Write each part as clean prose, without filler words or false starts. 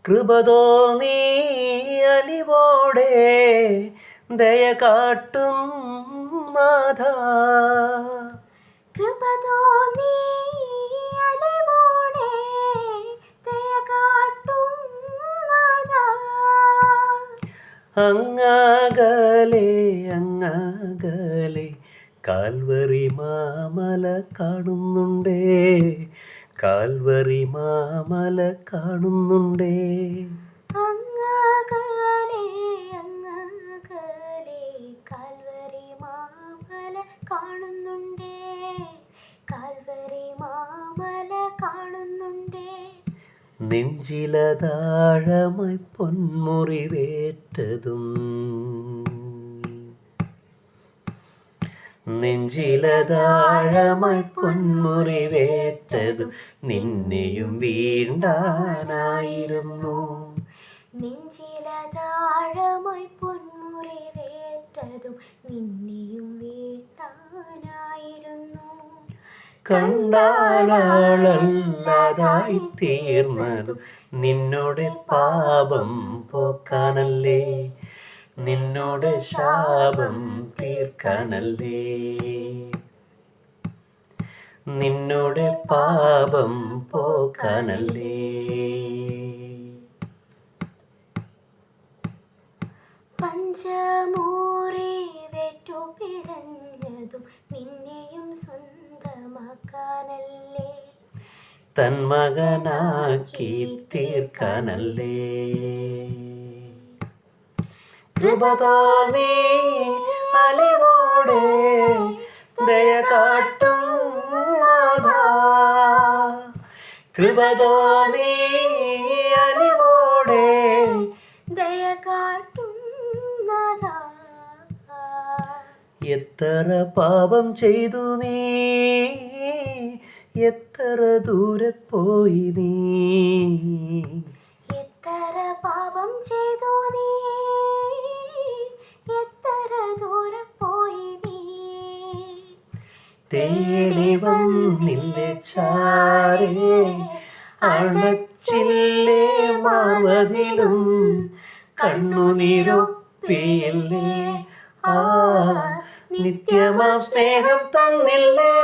കൃപ തോന്നി അലിവോടെ ദയ കാട്ടും നാഥ. കൃപ തോന്നി അലിവോടെ ദയ കാട്ടും നാഥ. അങ്ങകലെ അങ്ങകലെ കാൽവറി മാമല കാണുന്നുണ്ടേ, കാൽവറി മാമല കാണുന്നുണ്ടേ. അങ്ങകലെ അങ്ങകലെ കാൽവരി മാമല കാണുന്നുണ്ടേ, കാൽവരി മാമല കാണുന്നുണ്ടേ. നെഞ്ചിലതാഴമായി പൊന്മുറിവേറ്റതും, നെഞ്ചിലതാഴമായി പൊന്മുറിവേറ്റതും നിന്നെയും വീണ്ടാനായിരുന്നു. നെഞ്ചിലതാഴമായി പൊന്മുറിവേറ്റതും നിന്നെയും വീട്ടാനായിരുന്നു. കണ്ടാലാളല്ലാതായി തീർന്നതും നിന്നോട് പാപം പോക്കാനല്ലേ, നിന്നോട് ശാപം തീർക്കാനല്ലേ, നിന്നോട് പാപം പോക്കാനല്ലേ. പഞ്ചമൂറിവേറ്റു പിടഞ്ഞതും നിന്നെയും സ്വന്തമാക്കാനല്ലേ, തന്മകനാക്കി തീർക്കാനല്ലേ. കൃപ തോന്നി അലിവോടെ ദയ കാട്ടും നാഥ. കൃപ തോന്നി അലിവോടെ ദയ കാട്ടും നാഥ. എത്ര പാപം ചെയ്തു നീ, എത്ര ദൂരെ പോയി നീ, എത്ര പാപം ചെയ്തു നീ, എത്ര ദൂരെ പോയി നീ. തേടി വന്നില്ലേ ചാരേ, അണച്ചില്ലേ മാവതിലും കണ്ണുനീരൊപ്പിയില്ലേ, ആ നിത്യമാം സ്നേഹം തന്നില്ലേ.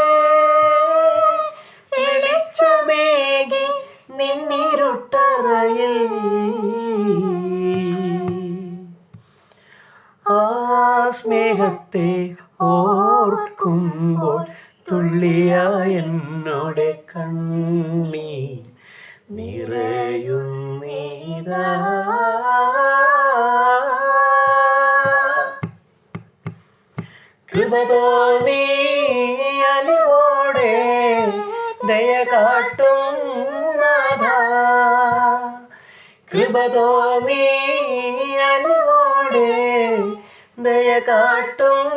വെളിച്ചമേകി നിന്നിരുട്ടറയിൽ ആ സ്നേഹത്തെ ഓർക്കുമ്പോൾ തുള്ളിയായ എന്നോട് കണ്ണീർ നിറയുന്നീതാ. കൃപ തോന്നി അലിവോടെ ദയ കാട്ടും നാഥ. കൃപ തോന്നി അലിവോടെ ദയ കാട്ടും